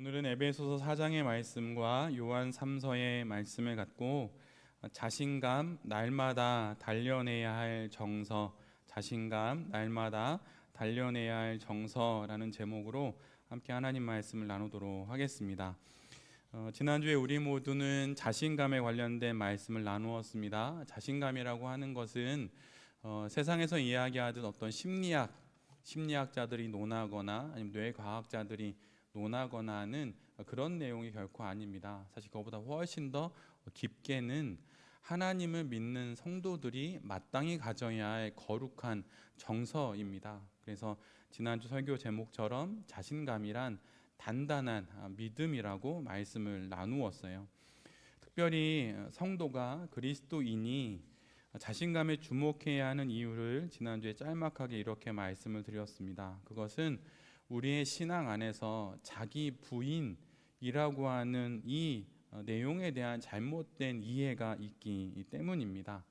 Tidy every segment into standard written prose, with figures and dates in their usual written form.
오늘은 에베소서 4장의 말씀과 요한 3서의 말씀을 갖고 자신감 날마다 단련해야 할 정서, 자신감 날마다 단련해야 할 정서라는 제목으로 함께 하나님 말씀을 나누도록 하겠습니다. 지난주에 우리 모두는 자신감에 관련된 말씀을 나누었습니다. 자신감이라고 하는 것은 세상에서 이야기하듯 어떤 심리학자들이 논하거나 아니면 뇌과학자들이 논하거나 하는 그런 내용이 결코 아닙니다. 사실 그것보다 훨씬 더 깊게는 하나님을 믿는 성도들이 마땅히 가져야 할 거룩한 정서입니다. 그래서 지난주 설교 제목처럼 자신감이란 단단한 믿음이라고 말씀을 나누었어요. 특별히 성도가 그리스도인이 자신감에 주목해야 하는 이유를 지난주에 짤막하게 이렇게 말씀을 드렸습니다. 그것은 우리의 신앙 안에서 자기 부인이라고 하는 이 내용에 대한 잘못된 이해가 있기 때문입니다.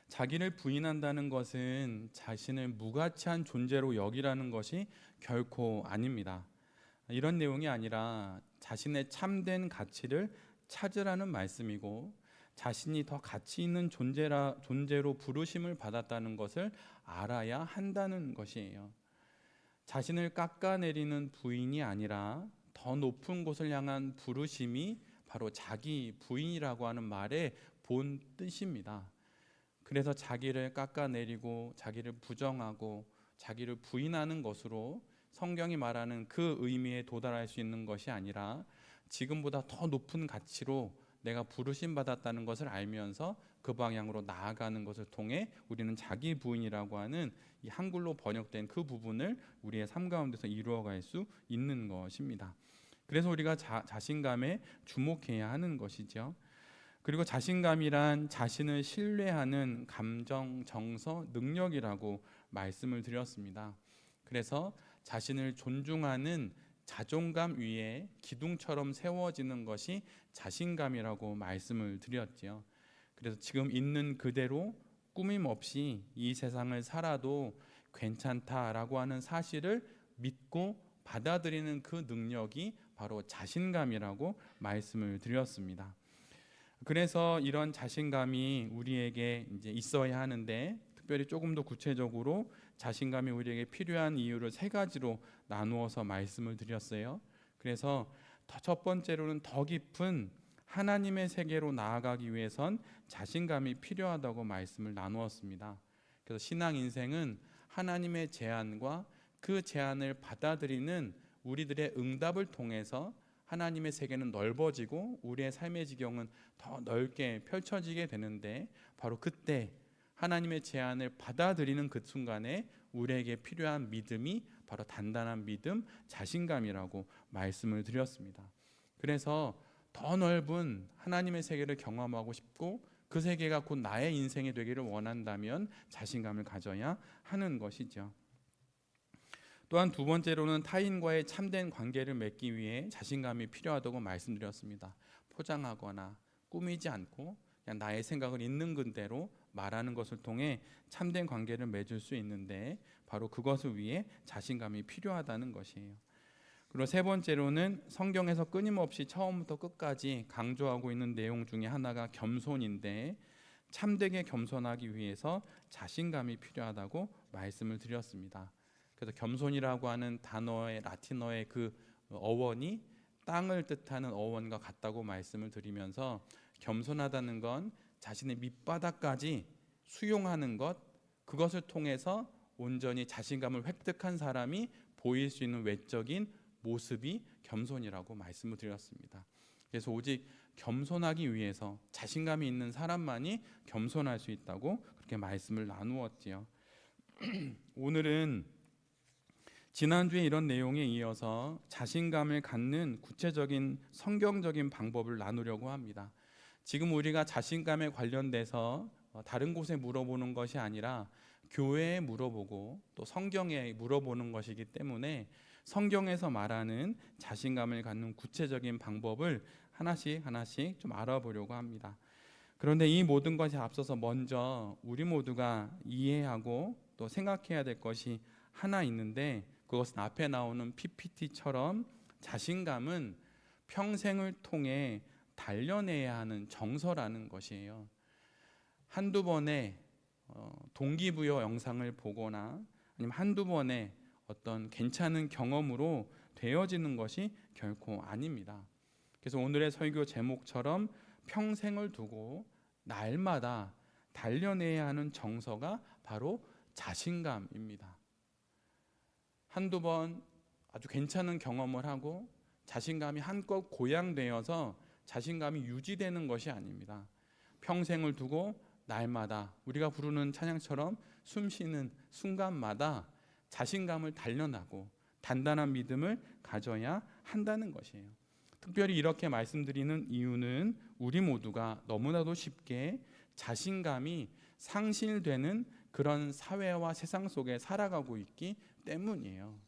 자기를 부인한다는 것은 자신을 무가치한 존재로 여기라는 것이 결코 아닙니다. 이런 내용이 아니라 자신의 참된 가치를 찾으라는 말씀이고, 자신이 더 가치 있는 존재로 부르심을 받았다는 것을 알아야 한다는 것이에요. 자신을 깎아내리는 부인이 아니라 더 높은 곳을 향한 부르심이 바로 자기 부인이라고 하는 말의 본 뜻입니다. 그래서 자기를 깎아내리고 자기를 부정하고 자기를 부인하는 것으로 성경이 말하는 그 의미에 도달할 수 있는 것이 아니라 지금보다 더 높은 가치로 내가 부르심 받았다는 것을 알면서 그 방향으로 나아가는 것을 통해 우리는 자기 부인이라고 하는 이 한글로 번역된 그 부분을 우리의 삶 가운데서 이루어갈 수 있는 것입니다. 그래서 우리가 자신감에 주목해야 하는 것이죠. 그리고 자신감이란 자신을 신뢰하는 감정, 정서, 능력이라고 말씀을 드렸습니다. 그래서 자신을 존중하는 자존감 위에 기둥처럼 세워지는 것이 자신감이라고 말씀을 드렸지요. 그래서 지금 있는 그대로 꾸밈 없이 이 세상을 살아도 괜찮다라고 하는 사실을 믿고 받아들이는 그 능력이 바로 자신감이라고 말씀을 드렸습니다. 그래서 이런 자신감이 우리에게 이제 있어야 하는데, 특별히 조금 더 구체적으로 자신감이 우리에게 필요한 이유를 세 가지로 나누어서 말씀을 드렸어요. 그래서 첫 번째로는 더 깊은 하나님의 세계로 나아가기 위해선 자신감이 필요하다고 말씀을 나누었습니다. 그래서 신앙 인생은 하나님의 제안과 그 제안을 받아들이는 우리들의 응답을 통해서 하나님의 세계는 넓어지고 우리의 삶의 지경은 더 넓게 펼쳐지게 되는데, 바로 그때 하나님의 제안을 받아들이는 그 순간에 우리에게 필요한 믿음이 바로 단단한 믿음, 자신감이라고 말씀을 드렸습니다. 그래서 더 넓은 하나님의 세계를 경험하고 싶고 그 세계가 곧 나의 인생이 되기를 원한다면 자신감을 가져야 하는 것이죠. 또한 두 번째로는 타인과의 참된 관계를 맺기 위해 자신감이 필요하다고 말씀드렸습니다. 포장하거나 꾸미지 않고 그냥 나의 생각을 있는 그대로 말하는 것을 통해 참된 관계를 맺을 수 있는데, 바로 그것을 위해 자신감이 필요하다는 것이에요. 그리고 세 번째로는 성경에서 끊임없이 처음부터 끝까지 강조하고 있는 내용 중에 하나가 겸손인데, 참되게 겸손하기 위해서 자신감이 필요하다고 말씀을 드렸습니다. 그래서 겸손이라고 하는 단어의 라틴어의 그 어원이 땅을 뜻하는 어원과 같다고 말씀을 드리면서, 겸손하다는 건 자신의 밑바닥까지 수용하는 것, 그것을 통해서 온전히 자신감을 획득한 사람이 보일 수 있는 외적인 모습이 겸손이라고 말씀을 드렸습니다. 그래서 오직 겸손하기 위해서 자신감이 있는 사람만이 겸손할 수 있다고 그렇게 말씀을 나누었지요. 오늘은 지난주에 이런 내용에 이어서 자신감을 갖는 구체적인 성경적인 방법을 나누려고 합니다. 지금 우리가 자신감에 관련돼서 다른 곳에 물어보는 것이 아니라 교회에 물어보고 또 성경에 물어보는 것이기 때문에 성경에서 말하는 자신감을 갖는 구체적인 방법을 하나씩 좀 알아보려고 합니다. 그런데 이 모든 것에 앞서서 먼저 우리 모두가 이해하고 또 생각해야 될 것이 하나 있는데, 그것은 앞에 나오는 PPT처럼 자신감은 평생을 통해 단련해야 하는 정서라는 것이에요. 한두 번의 동기부여 영상을 보거나 아니면 한두 번의 어떤 괜찮은 경험으로 되어지는 것이 결코 아닙니다. 그래서 오늘의 설교 제목처럼 평생을 두고 날마다 단련해야 하는 정서가 바로 자신감입니다. 한두 번 아주 괜찮은 경험을 하고 자신감이 한껏 고양되어서 자신감이 유지되는 것이 아닙니다. 평생을 두고 날마다 우리가 부르는 찬양처럼 숨쉬는 순간마다 자신감을 단련하고 단단한 믿음을 가져야 한다는 것이에요. 특별히 이렇게 말씀드리는 이유는 우리 모두가 너무나도 쉽게 자신감이 상실되는 그런 사회와 세상 속에 살아가고 있기 때문이에요.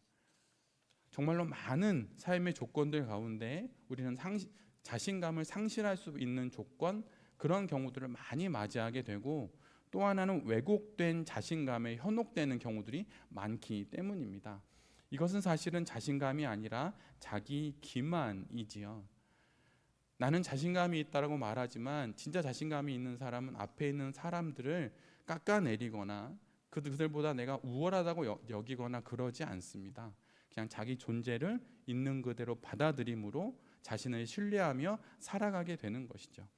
정말로 많은 삶의 조건들 가운데 우리는 자신감을 상실할 수 있는 조건, 그런 경우들을 많이 맞이하게 되고, 또 하나는 왜곡된 자신감에 현혹되는 경우들이 많기 때문입니다. 이것은 사실은 자신감이 아니라 자기 기만이지요. 나는 자신감이 있다라고 말하지만 진짜 자신감이 있는 사람은 앞에 있는 사람들을 깎아내리거나 그들보다 내가 우월하다고 여기거나 그러지 않습니다. 그냥 자기 존재를 있는 그대로 받아들임으로 자신을 신뢰하며 살아가게 되는 것이죠.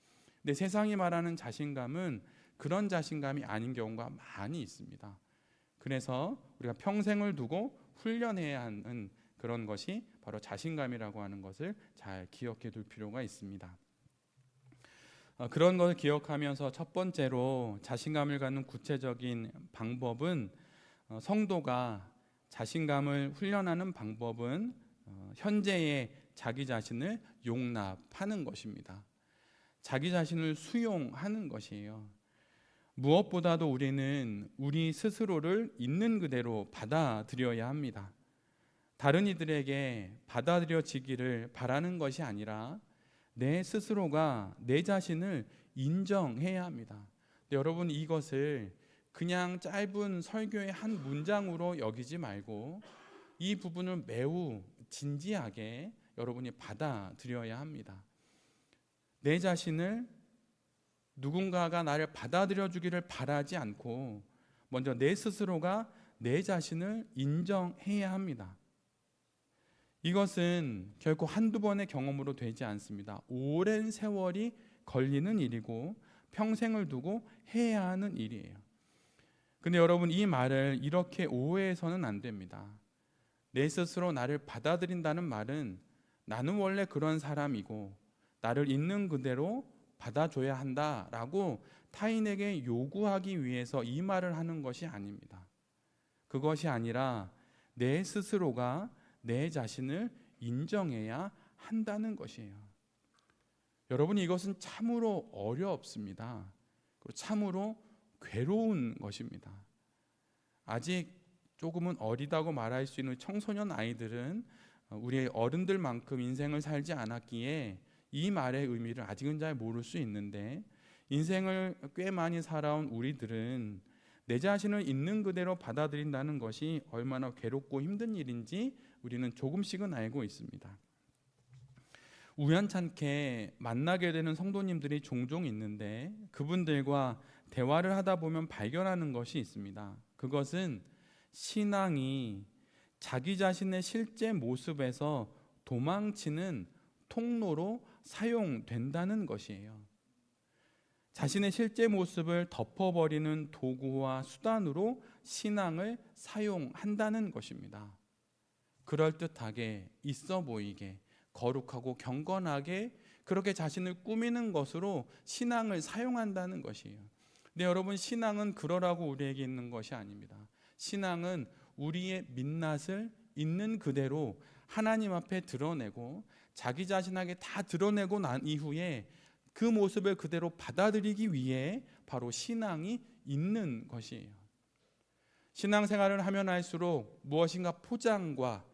근데 세상이 말하는 자신감은 그런 자신감이 아닌 경우가 많이 있습니다. 그래서 우리가 평생을 두고 훈련해야 하는 그런 것이 바로 자신감이라고 하는 것을 잘 기억해 둘 필요가 있습니다. 그런 것을 기억하면서 첫 번째로 자신감을 갖는 구체적인 방법은, 성도가 자신감을 훈련하는 방법은 현재의 자기 자신을 용납하는 것입니다. 자기 자신을 수용하는 것이에요. 무엇보다도 우리는 우리 스스로를 있는 그대로 받아들여야 합니다. 다른 이들에게 받아들여지기를 바라는 것이 아니라 내 스스로가 내 자신을 인정해야 합니다. 여러분, 이것을 그냥 짧은 설교의 한 문장으로 여기지 말고 이 부분을 매우 진지하게 여러분이 받아들여야 합니다. 내 자신을 누군가가 나를 받아들여 주기를 바라지 않고 먼저 내 스스로가 내 자신을 인정해야 합니다. 이것은 결코 한두 번의 경험으로 되지 않습니다. 오랜 세월이 걸리는 일이고 평생을 두고 해야 하는 일이에요. 근데 여러분, 이 말을 이렇게 오해해서는 안 됩니다. 내 스스로 나를 받아들인다는 말은 나는 원래 그런 사람이고 나를 있는 그대로 받아줘야 한다라고 타인에게 요구하기 위해서 이 말을 하는 것이 아닙니다. 그것이 아니라 내 스스로가 내 자신을 인정해야 한다는 것이에요. 여러분, 이것은 참으로 어렵습니다. 그리고 참으로 괴로운 것입니다. 아직 조금은 어리다고 말할 수 있는 청소년 아이들은 우리 어른들만큼 인생을 살지 않았기에 이 말의 의미를 아직은 잘 모를 수 있는데, 인생을 꽤 많이 살아온 우리들은 내 자신을 있는 그대로 받아들인다는 것이 얼마나 괴롭고 힘든 일인지 우리는 조금씩은 알고 있습니다. 우연찮게 만나게 되는 성도님들이 종종 있는데 그분들과 대화를 하다 보면 발견하는 것이 있습니다. 그것은 신앙이 자기 자신의 실제 모습에서 도망치는 통로로 사용된다는 것이에요. 자신의 실제 모습을 덮어버리는 도구와 수단으로 신앙을 사용한다는 것입니다. 그럴듯하게, 있어 보이게, 거룩하고 경건하게 그렇게 자신을 꾸미는 것으로 신앙을 사용한다는 것이에요. 근데 여러분, 신앙은 그러라고 우리에게 있는 것이 아닙니다. 신앙은 우리의 민낯을 있는 그대로 하나님 앞에 드러내고 자기 자신에게 다 드러내고 난 이후에 그 모습을 그대로 받아들이기 위해 바로 신앙이 있는 것이에요. 신앙생활을 하면 할수록 무엇인가 포장과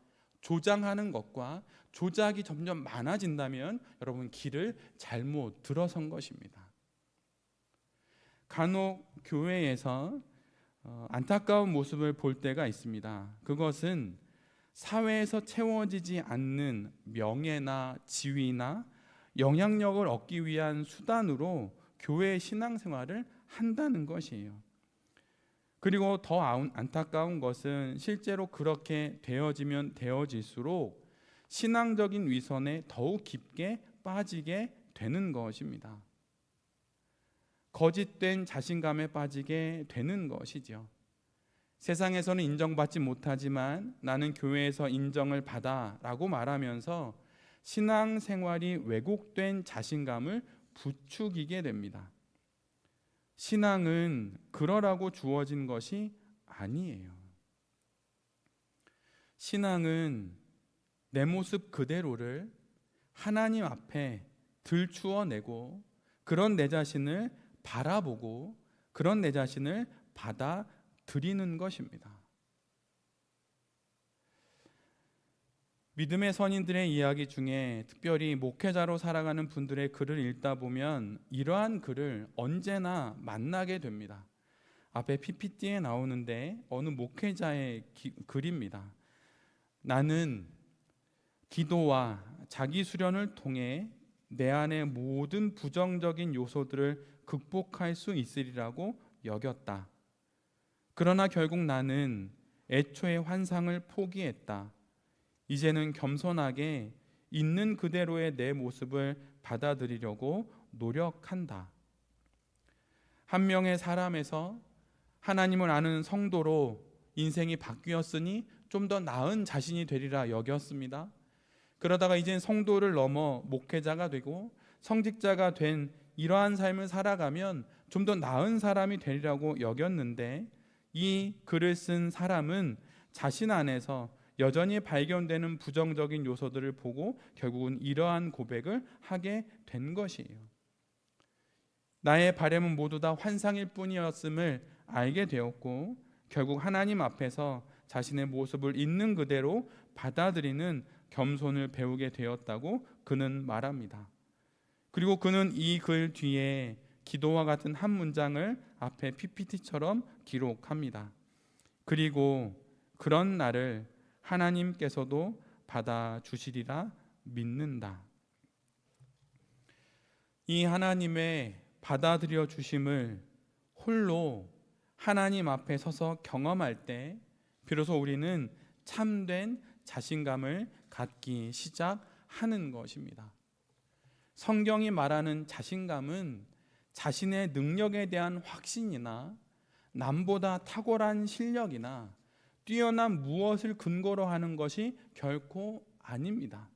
조장하는 것과 조작이 점점 많아진다면 여러분, 길을 잘못 들어선 것입니다. 간혹 교회에서 안타까운 모습을 볼 때가 있습니다. 그것은 사회에서 채워지지 않는 명예나 지위나 영향력을 얻기 위한 수단으로 교회 신앙생활을 한다는 것이에요. 그리고 더 안타까운 것은 실제로 그렇게 되어지면 되어질수록 신앙적인 위선에 더욱 깊게 빠지게 되는 것입니다. 거짓된 자신감에 빠지게 되는 것이죠. 세상에서는 인정받지 못하지만 나는 교회에서 인정을 받아 라고 말하면서 신앙생활이 왜곡된 자신감을 부추기게 됩니다. 신앙은 그러라고 주어진 것이 아니에요. 신앙은 내 모습 그대로를 하나님 앞에 들추어내고 그런 내 자신을 바라보고 그런 내 자신을 받아들이는 것입니다. 믿음의 선인들의 이야기 중에 특별히 목회자로 살아가는 분들의 글을 읽다 보면 이러한 글을 언제나 만나게 됩니다. 앞에 PPT에 나오는데 어느 목회자의 글입니다. 나는 기도와 자기 수련을 통해 내 안의 모든 부정적인 요소들을 극복할 수 있으리라고 여겼다. 그러나 결국 나는 애초의 환상을 포기했다. 이제는 겸손하게 있는 그대로의 내 모습을 받아들이려고 노력한다. 한 명의 사람에서 하나님을 아는 성도로 인생이 바뀌었으니 좀 더 나은 자신이 되리라 여겼습니다. 그러다가 이젠 성도를 넘어 목회자가 되고 성직자가 된 이러한 삶을 살아가면 좀 더 나은 사람이 되리라고 여겼는데 이 글을 쓴 사람은 자신 안에서 여전히 발견되는 부정적인 요소들을 보고 결국은 이러한 고백을 하게 된 것이에요. 나의 바람은 모두 다 환상일 뿐이었음을 알게 되었고 결국 하나님 앞에서 자신의 모습을 있는 그대로 받아들이는 겸손을 배우게 되었다고 그는 말합니다. 그리고 그는 이 글 뒤에 기도와 같은 한 문장을 앞에 PPT처럼 기록합니다. 그리고 그런 나를 하나님께서도 받아주시리라 믿는다. 이 하나님의 받아들여 주심을 홀로 하나님 앞에 서서 경험할 때 비로소 우리는 참된 자신감을 갖기 시작하는 것입니다. 성경이 말하는 자신감은 자신의 능력에 대한 확신이나 남보다 탁월한 실력이나 뛰어난 무엇을 근거로 하는 것이 결코 아닙니다.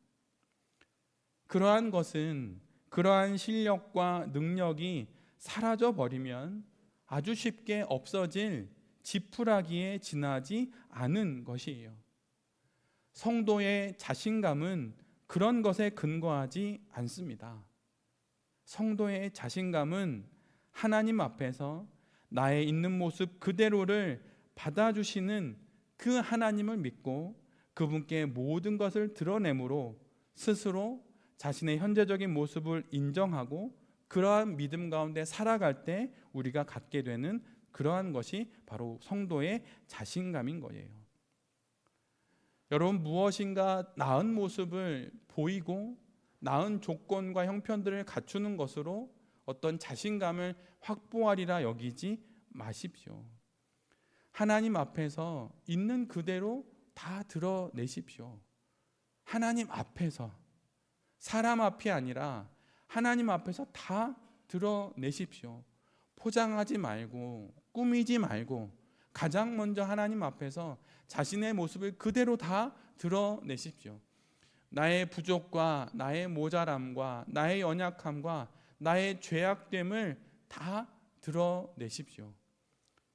그러한 것은 그러한 실력과 능력이 사라져 버리면 아주 쉽게 없어질 지푸라기에 지나지 않은 것이에요. 성도의 자신감은 그런 것에 근거하지 않습니다. 성도의 자신감은 하나님 앞에서 나의 있는 모습 그대로를 받아주시는 그 하나님을 믿고 그분께 모든 것을 드러내므로 스스로 자신의 현재적인 모습을 인정하고 그러한 믿음 가운데 살아갈 때 우리가 갖게 되는 그러한 것이 바로 성도의 자신감인 거예요. 여러분, 무엇인가 나은 모습을 보이고 나은 조건과 형편들을 갖추는 것으로 어떤 자신감을 확보하리라 여기지 마십시오. 하나님 앞에서 있는 그대로 다 드러내십시오. 하나님 앞에서, 사람 앞이 아니라 하나님 앞에서 다 드러내십시오. 포장하지 말고 꾸미지 말고 가장 먼저 하나님 앞에서 자신의 모습을 그대로 다 드러내십시오. 나의 부족과 나의 모자람과 나의 연약함과 나의 죄악됨을 다 드러내십시오.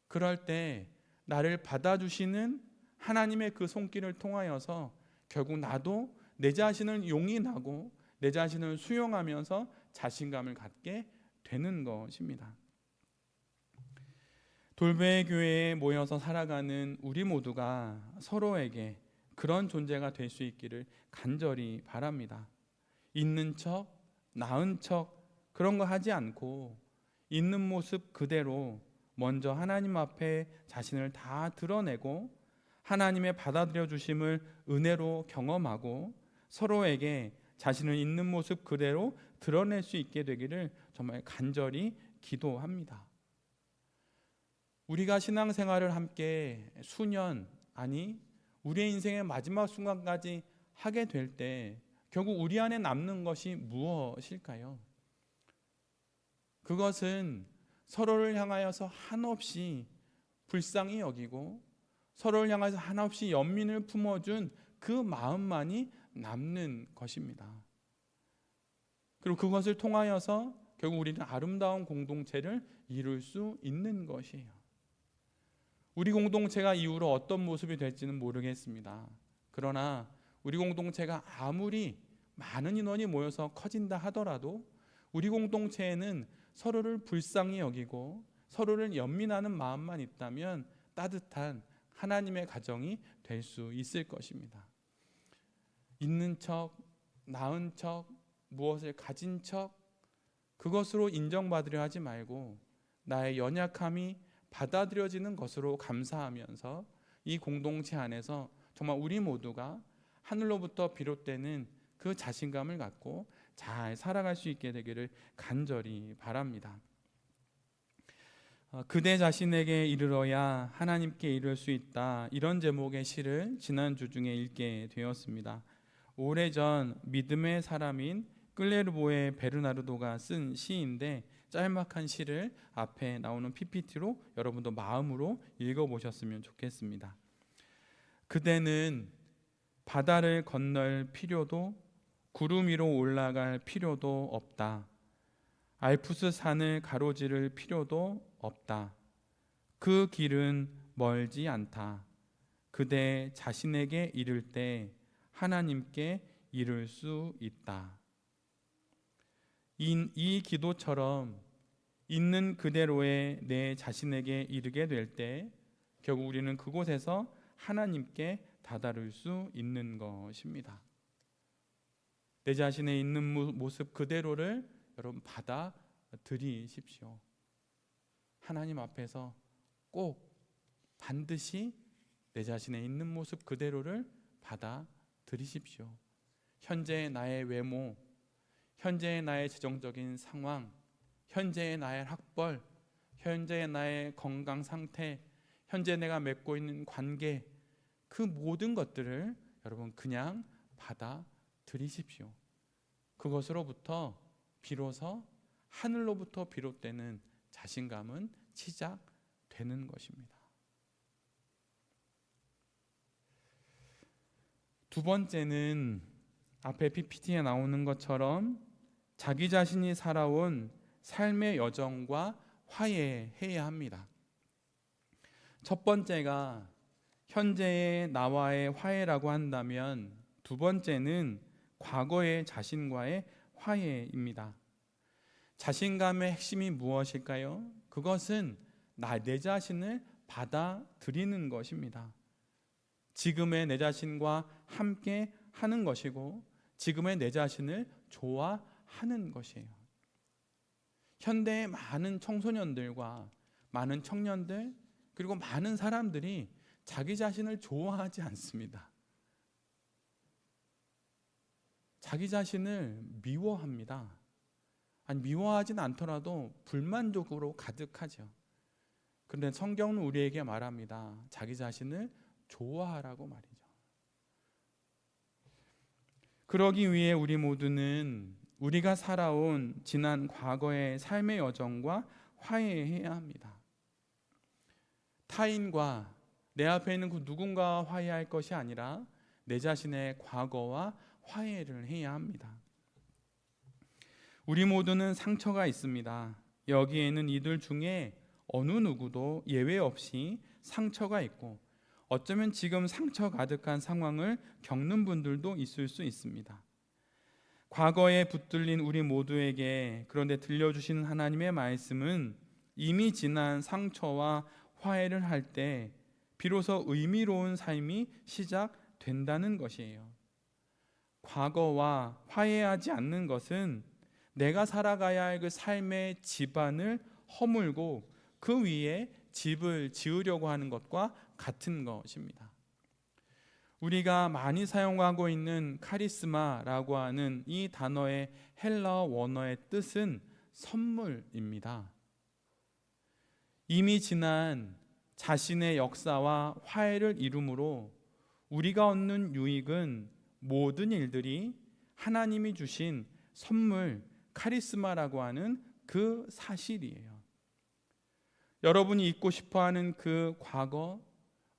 그럴 때 나를 받아주시는 하나님의 그 손길을 통하여서 결국 나도 내 자신을 용인하고 내 자신을 수용하면서 자신감을 갖게 되는 것입니다. 돌배 교회에 모여서 살아가는 우리 모두가 서로에게 그런 존재가 될 수 있기를 간절히 바랍니다. 있는 척, 나은 척 그런 거 하지 않고 있는 모습 그대로 먼저 하나님 앞에 자신을 다 드러내고 하나님의 받아들여 주심을 은혜로 경험하고 서로에게 자신을 있는 모습 그대로 드러낼 수 있게 되기를 정말 간절히 기도합니다. 우리가 신앙생활을 함께 수년, 아니 우리의 인생의 마지막 순간까지 하게 될 때 결국 우리 안에 남는 것이 무엇일까요? 그것은 서로를 향하여서 한없이 불쌍히 여기고 서로를 향해서 한없이 연민을 품어준 그 마음만이 남는 것입니다. 그리고 그것을 통하여서 결국 우리는 아름다운 공동체를 이룰 수 있는 것이에요. 우리 공동체가 이후로 어떤 모습이 될지는 모르겠습니다. 그러나 우리 공동체가 아무리 많은 인원이 모여서 커진다 하더라도 우리 공동체에는 서로를 불쌍히 여기고 서로를 연민하는 마음만 있다면 따뜻한 하나님의 가정이 될 수 있을 것입니다. 있는 척, 낳은 척, 무엇을 가진 척 그것으로 인정받으려 하지 말고 나의 연약함이 받아들여지는 것으로 감사하면서 이 공동체 안에서 정말 우리 모두가 하늘로부터 비롯되는 그 자신감을 갖고 잘 살아갈 수 있게 되기를 간절히 바랍니다. 그대 자신에게 이르러야 하나님께 이를 수 있다, 이런 제목의 시를 지난주 중에 읽게 되었습니다. 오래전 믿음의 사람인 클레르보의 베르나르도가 쓴 시인데 짤막한 시를 앞에 나오는 PPT로 여러분도 마음으로 읽어보셨으면 좋겠습니다. 그대는 바다를 건널 필요도 구름 위로 올라갈 필요도 없다. 알프스 산을 가로지를 필요도 없다. 그 길은 멀지 않다. 그대 자신에게 이를 때 하나님께 이를 수 있다. 이 기도처럼 있는 그대로의 내 자신에게 이르게 될 때 결국 우리는 그곳에서 하나님께 다다를 수 있는 것입니다. 내 자신의 있는 모습 그대로를 여러분 받아들이십시오. 하나님 앞에서 꼭 반드시 내 자신의 있는 모습 그대로를 받아들이십시오. 현재의 나의 외모, 현재의 나의 재정적인 상황, 현재의 나의 학벌, 현재의 나의 건강 상태, 현재 내가 맺고 있는 관계, 그 모든 것들을 여러분 그냥 받아들이십시오. 그것으로부터 비로소 하늘로부터 비롯되는 자신감은 시작되는 것입니다. 두 번째는 앞에 PPT에 나오는 것처럼 자기 자신이 살아온 삶의 여정과 화해해야 합니다. 첫 번째가 현재의 나와의 화해라고 한다면 두 번째는 과거의 자신과의 화해입니다. 자신감의 핵심이 무엇일까요? 그것은 내 자신을 받아들이는 것입니다. 지금의 내 자신과 함께 하는 것이고 지금의 내 자신을 좋아하는 것이에요. 현대의 많은 청소년들과 많은 청년들 그리고 많은 사람들이 자기 자신을 좋아하지 않습니다. 자기 자신을 미워합니다. 아니 미워하진 않더라도 불만족으로 가득하죠. 그런데 성경은 우리에게 말합니다. 자기 자신을 좋아하라고 말이죠. 그러기 위해 우리 모두는 우리가 살아온 지난 과거의 삶의 여정과 화해해야 합니다. 타인과 내 앞에 있는 그 누군가와 화해할 것이 아니라 내 자신의 과거와 화해를 해야 합니다. 우리 모두는 상처가 있습니다. 여기에는 이들 중에 어느 누구도 예외 없이 상처가 있고 어쩌면 지금 상처 가득한 상황을 겪는 분들도 있을 수 있습니다. 과거에 붙들린 우리 모두에게 그런데 들려주시는 하나님의 말씀은 이미 지난 상처와 화해를 할 때 비로소 의미로운 삶이 시작된다는 것이에요. 과거와 화해하지 않는 것은 내가 살아가야 할 그 삶의 지반을 허물고 그 위에 집을 지으려고 하는 것과 같은 것입니다. 우리가 많이 사용하고 있는 카리스마라고 하는 이 단어의 헬라어 원어의 뜻은 선물입니다. 이미 지난 자신의 역사와 화해를 이루므로 우리가 얻는 유익은 모든 일들이 하나님이 주신 선물, 카리스마라고 하는 그 사실이에요. 여러분이 잊고 싶어하는 그 과거,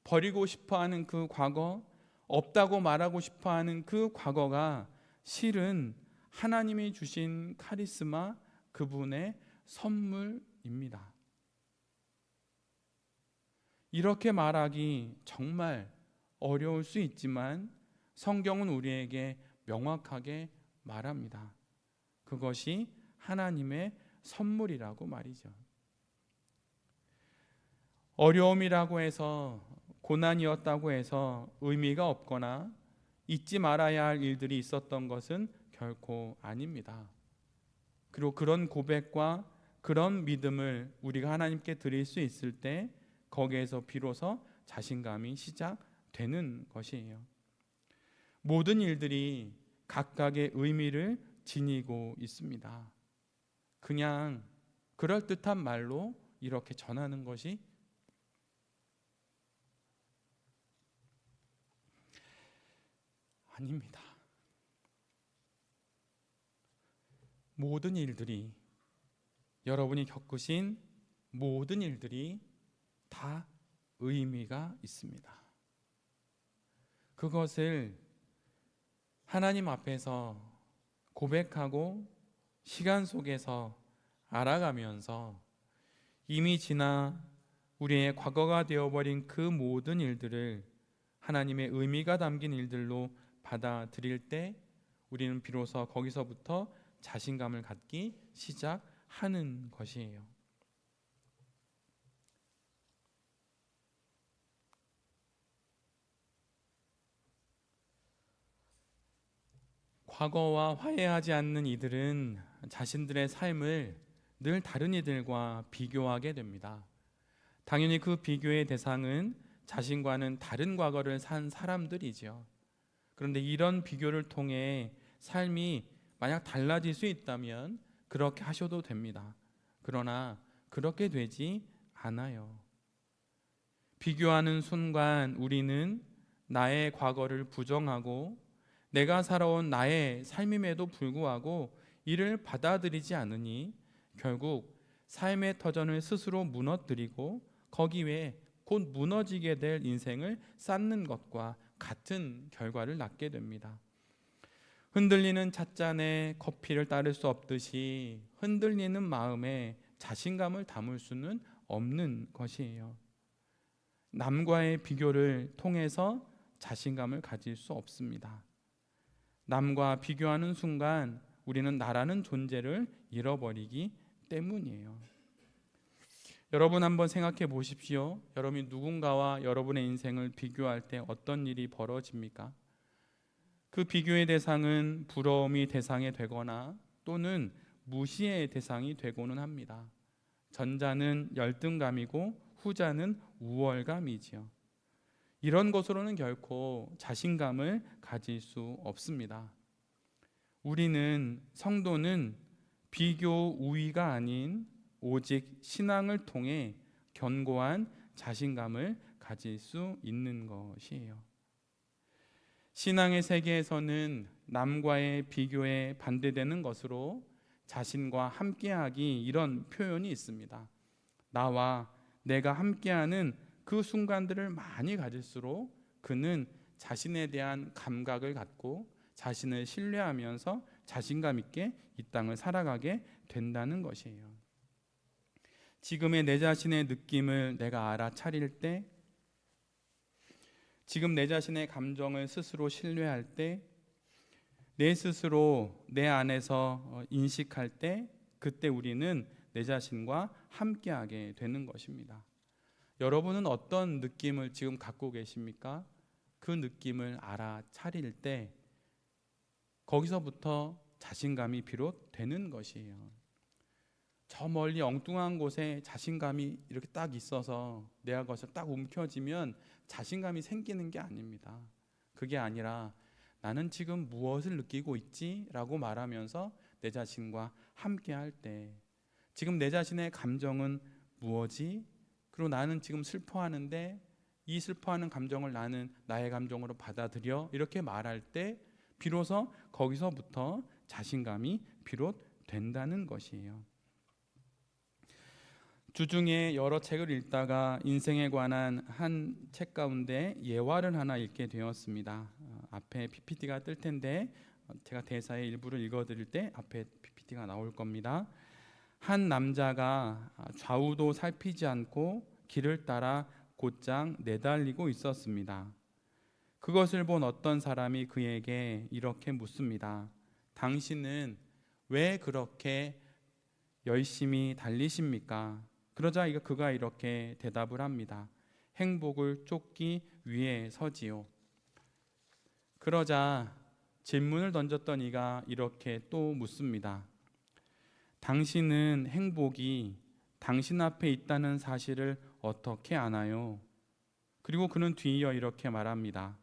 버리고 싶어하는 그 과거, 없다고 말하고 싶어하는 그 과거가 실은 하나님이 주신 카리스마, 그분의 선물입니다. 이렇게 말하기 정말 어려울 수 있지만 성경은 우리에게 명확하게 말합니다. 그것이 하나님의 선물이라고 말이죠. 어려움이라고 해서, 고난이었다고 해서 의미가 없거나 잊지 말아야 할 일들이 있었던 것은 결코 아닙니다. 그리고 그런 고백과 그런 믿음을 우리가 하나님께 드릴 수 있을 때 거기에서 비로소 자신감이 시작되는 것이에요. 모든 일들이 각각의 의미를 지니고 있습니다. 그냥 그럴듯한 말로 이렇게 전하는 것이 아닙니다. 모든 일들이, 여러분이 겪으신 모든 일들이 다 의미가 있습니다. 그것을 하나님 앞에서 고백하고 시간 속에서 알아가면서 이미 지나 우리의 과거가 되어버린 그 모든 일들을 하나님의 의미가 담긴 일들로 받아들일 때 우리는 비로소 거기서부터 자신감을 갖기 시작하는 것이에요. 과거와 화해하지 않는 이들은 자신들의 삶을 늘 다른 이들과 비교하게 됩니다. 당연히 그 비교의 대상은 자신과는 다른 과거를 산 사람들이죠. 그런데 이런 비교를 통해 삶이 만약 달라질 수 있다면 그렇게 하셔도 됩니다. 그러나 그렇게 되지 않아요. 비교하는 순간 우리는 나의 과거를 부정하고 내가 살아온 나의 삶임에도 불구하고 이를 받아들이지 않으니 결국 삶의 터전을 스스로 무너뜨리고 거기 위에 곧 무너지게 될 인생을 쌓는 것과 같은 결과를 낳게 됩니다. 흔들리는 찻잔에 커피를 따를 수 없듯이 흔들리는 마음에 자신감을 담을 수는 없는 것이에요. 남과의 비교를 통해서 자신감을 가질 수 없습니다. 남과 비교하는 순간 우리는 나라는 존재를 잃어버리기 때문이에요. 여러분 한번 생각해 보십시오. 여러분이 누군가와 여러분의 인생을 비교할 때 어떤 일이 벌어집니까? 그 비교의 대상은 부러움이 대상이 되거나 또는 무시의 대상이 되고는 합니다. 전자는 열등감이고 후자는 우월감이지요. 이런 것으로는 결코 자신감을 가질 수 없습니다. 우리는, 성도는 비교 우위가 아닌 오직 신앙을 통해 견고한 자신감을 가질 수 있는 것이에요. 신앙의 세계에서는 남과의 비교에 반대되는 것으로 자신과 함께하기, 이런 표현이 있습니다. 나와 내가 함께하는 그 순간들을 많이 가질수록 그는 자신에 대한 감각을 갖고 자신을 신뢰하면서 자신감 있게 이 땅을 살아가게 된다는 것이에요. 지금의 내 자신의 느낌을 내가 알아차릴 때, 지금 내 자신의 감정을 스스로 신뢰할 때, 내 스스로 내 안에서 인식할 때, 그때 우리는 내 자신과 함께하게 되는 것입니다. 여러분은 어떤 느낌을 지금 갖고 계십니까? 그 느낌을 알아차릴 때 거기서부터 자신감이 비롯되는 것이에요. 저 멀리 엉뚱한 곳에 자신감이 이렇게 딱 있어서 내가 거기서 딱 움켜쥐면 자신감이 생기는 게 아닙니다. 그게 아니라 나는 지금 무엇을 느끼고 있지? 라고 말하면서 내 자신과 함께 할 때, 지금 내 자신의 감정은 무엇이? 그리고 나는 지금 슬퍼하는데 이 슬퍼하는 감정을 나는 나의 감정으로 받아들여, 이렇게 말할 때 비로소 거기서부터 자신감이 비롯된다는 것이에요. 주중에 여러 책을 읽다가 인생에 관한 한 책 가운데 예화를 하나 읽게 되었습니다. 앞에 PPT가 뜰 텐데 제가 대사의 일부를 읽어드릴 때 앞에 PPT가 나올 겁니다. 한 남자가 좌우도 살피지 않고 길을 따라 곧장 내달리고 있었습니다. 그것을 본 어떤 사람이 그에게 이렇게 묻습니다. 당신은 왜 그렇게 열심히 달리십니까? 그러자 그가 이렇게 대답을 합니다. 행복을 쫓기 위해서지요. 그러자 질문을 던졌던 이가 이렇게 또 묻습니다. 당신은 행복이 당신 앞에 있다는 사실을 어떻게 아나요? 그리고 그는 뒤이어 이렇게 말합니다.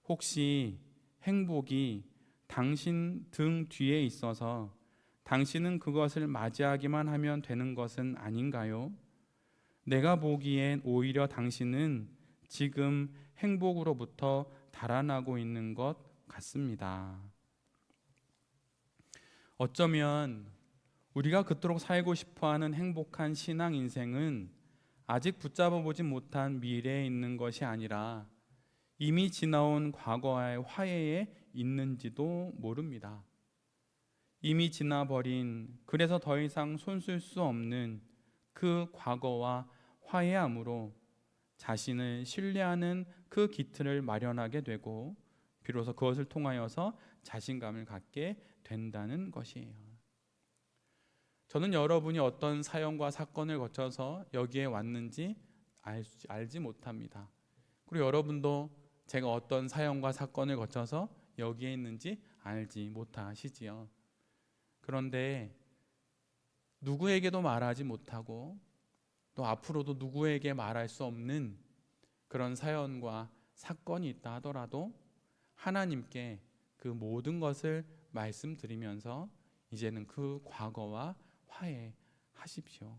혹시 행복이 당신 등 뒤에 있어서 당신은 그것을 맞이하기만 하면 되는 것은 아닌가요? 내가 보기엔 오히려 당신은 지금 행복으로부터 달아나고 있는 것 같습니다. 어쩌면 우리가 그토록 살고 싶어하는 행복한 신앙 인생은 아직 붙잡아 보지 못한 미래에 있는 것이 아니라 이미 지나온 과거와의 화해에 있는지도 모릅니다. 이미 지나버린, 그래서 더 이상 손쓸 수 없는 그 과거와 화해함으로 자신을 신뢰하는 그 기틀을 마련하게 되고 비로소 그것을 통하여서 자신감을 갖게 된다는 것이에요. 저는 여러분이 어떤 사연과 사건을 거쳐서 여기에 왔는지 알지 못합니다. 그리고 여러분도 제가 어떤 사연과 사건을 거쳐서 여기에 있는지 알지 못하시지요. 그런데 누구에게도 말하지 못하고 또 앞으로도 누구에게 말할 수 없는 그런 사연과 사건이 있다 하더라도 하나님께 그 모든 것을 말씀드리면서 이제는 그 과거와 화해하십시오.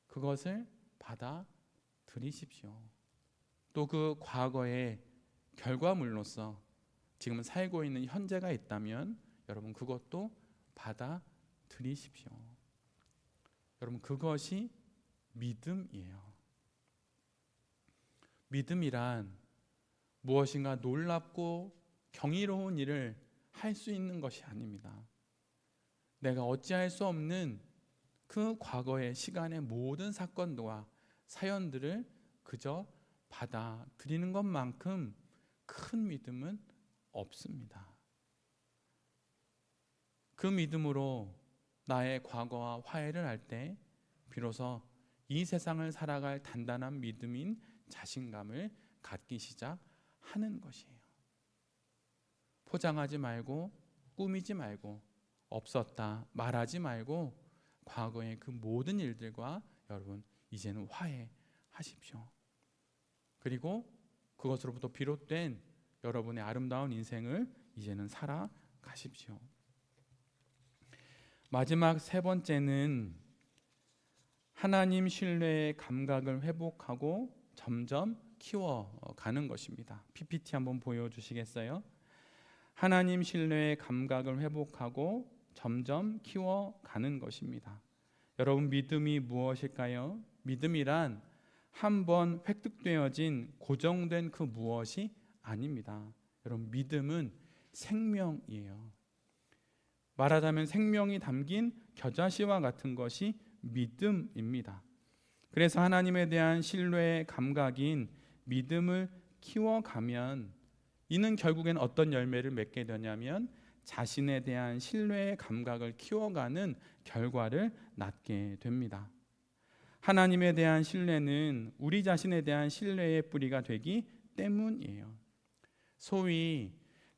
그것을 받아들이십시오. 또 그 과거의 결과물로서 지금 살고 있는 현재가 있다면 여러분 그것도 받아들이십시오. 여러분 그것이 믿음이에요. 믿음이란 무엇인가 놀랍고 경이로운 일을 할 수 있는 것이 아닙니다. 내가 어찌할 수 없는 그 과거의 시간의 모든 사건과 사연들을 그저 받아들이는 것만큼 큰 믿음은 없습니다. 그 믿음으로 나의 과거와 화해를 할 때 비로소 이 세상을 살아갈 단단한 믿음인 자신감을 갖기 시작하는 것이에요. 포장하지 말고 꾸미지 말고 없었다 말하지 말고 과거의 그 모든 일들과 여러분 이제는 화해하십시오. 그리고 그것으로부터 비롯된 여러분의 아름다운 인생을 이제는 살아가십시오. 마지막 세 번째는 하나님 신뢰의 감각을 회복하고 점점 키워가는 것입니다. PPT 한번 보여주시겠어요? 하나님 신뢰의 감각을 회복하고 점점 키워가는 것입니다. 여러분 믿음이 무엇일까요? 믿음이란 한번 획득되어진 고정된 그 무엇이 아닙니다. 여러분 믿음은 생명이에요. 말하자면 생명이 담긴 겨자씨와 같은 것이 믿음입니다. 그래서 하나님에 대한 신뢰의 감각인 믿음을 키워가면 이는 결국엔 어떤 열매를 맺게 되냐면 자신에 대한 신뢰의 감각을 키워가는 결과를 낳게 됩니다. 하나님에 대한 신뢰는 우리 자신에 대한 신뢰의 뿌리가 되기 때문이에요. 소위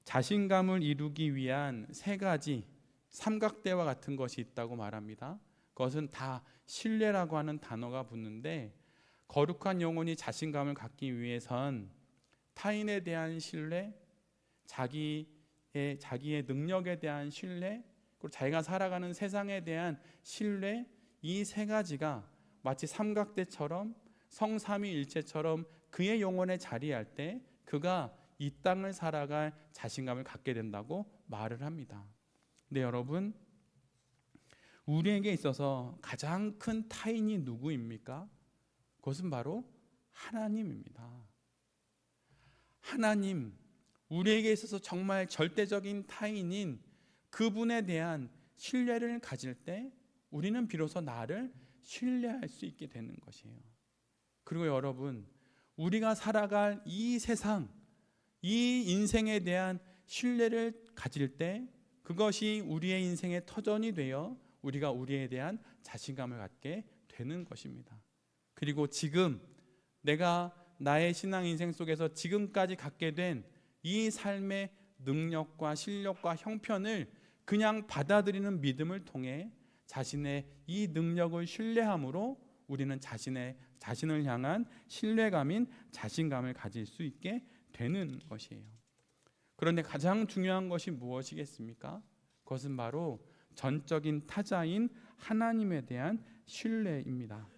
자신감을 이루기 위한 세 가지 삼각대와 같은 것이 있다고 말합니다. 그것은 다 신뢰라고 하는 단어가 붙는데 거룩한 영혼이 자신감을 갖기 위해선 타인에 대한 신뢰, 자기의 능력에 대한 신뢰, 그리고 자기가 살아가는 세상에 대한 신뢰, 이 세 가지가 마치 삼각대처럼 성삼위일체처럼 그의 영혼에 자리할 때 그가 이 땅을 살아갈 자신감을 갖게 된다고 말을 합니다. 근데 여러분, 우리에게 있어서 가장 큰 타인이 누구입니까? 그것은 바로 하나님입니다. 하나님, 우리에게 있어서 정말 절대적인 타인인 그분에 대한 신뢰를 가질 때 우리는 비로소 나를 신뢰할 수 있게 되는 것이에요. 그리고 여러분, 우리가 살아갈 이 세상, 이 인생에 대한 신뢰를 가질 때 그것이 우리의 인생의 터전이 되어 우리가 우리에 대한 자신감을 갖게 되는 것입니다. 그리고 지금 내가 나의 신앙 인생 속에서 지금까지 갖게 된 이 삶의 능력과 실력과 형편을 그냥 받아들이는 믿음을 통해 자신의 이 능력을 신뢰함으로 우리는 자신을 향한 신뢰감인 자신감을 가질 수 있게 되는 것이에요. 그런데 가장 중요한 것이 무엇이겠습니까? 그것은 바로 전적인 타자인 하나님에 대한 신뢰입니다.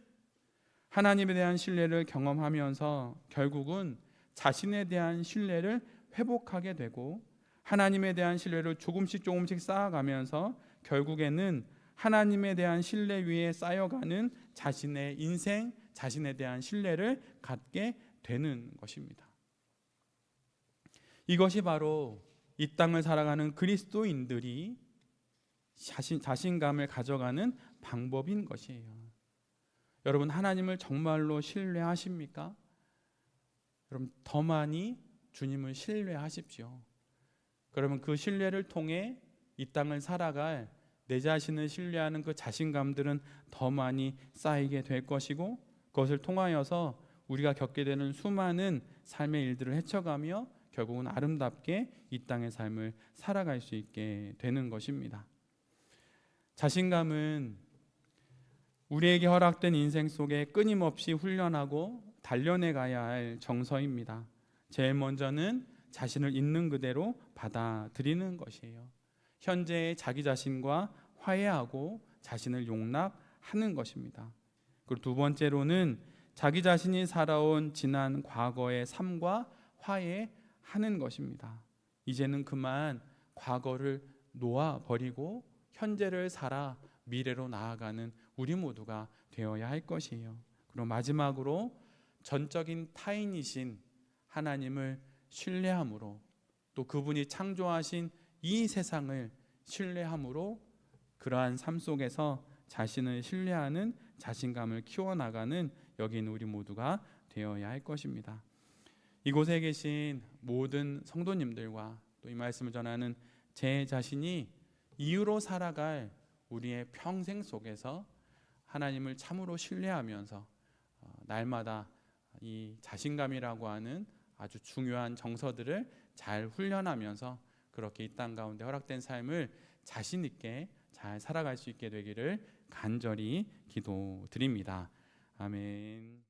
하나님에 대한 신뢰를 경험하면서 결국은 자신에 대한 신뢰를 회복하게 되고 하나님에 대한 신뢰를 조금씩 쌓아가면서 결국에는 하나님에 대한 신뢰 위에 쌓여가는 자신의 인생, 자신에 대한 신뢰를 갖게 되는 것입니다. 이것이 바로 이 땅을 살아가는 그리스도인들이 자신감을 가져가는 방법인 것이에요. 여러분, 하나님을 정말로 신뢰하십니까? 여러분, 더 많이 주님을 신뢰하십시오. 그러면 그 신뢰를 통해 이 땅을 살아갈 내 자신을 신뢰하는 그 자신감들은 더 많이 쌓이게 될 것이고 그것을 통하여서 우리가 겪게 되는 수많은 삶의 일들을 헤쳐가며 결국은 아름답게 이 땅의 삶을 살아갈 수 있게 되는 것입니다. 자신감은 우리에게 허락된 인생 속에 끊임없이 훈련하고 단련해 가야 할 정서입니다. 제일 먼저는 자신을 있는 그대로 받아들이는 것이에요. 현재의 자기 자신과 화해하고 자신을 용납하는 것입니다. 그리고 두 번째로는 자기 자신이 살아온 지난 과거의 삶과 화해하는 것입니다. 이제는 그만 과거를 놓아버리고 현재를 살아 미래로 나아가는 우리 모두가 되어야 할 것이에요. 그리고 마지막으로 전적인 타인이신 하나님을 신뢰함으로 또 그분이 창조하신 이 세상을 신뢰함으로 그러한 삶 속에서 자신을 신뢰하는 자신감을 키워나가는 여기 있는 우리 모두가 되어야 할 것입니다. 이곳에 계신 모든 성도님들과 또 이 말씀을 전하는 제 자신이 이유로 살아갈 우리의 평생 속에서 하나님을 참으로 신뢰하면서 날마다 이 자신감이라고 하는 아주 중요한 정서들을 잘 훈련하면서 그렇게 이 땅 가운데 허락된 삶을 자신 있게 잘 살아갈 수 있게 되기를 간절히 기도드립니다. 아멘.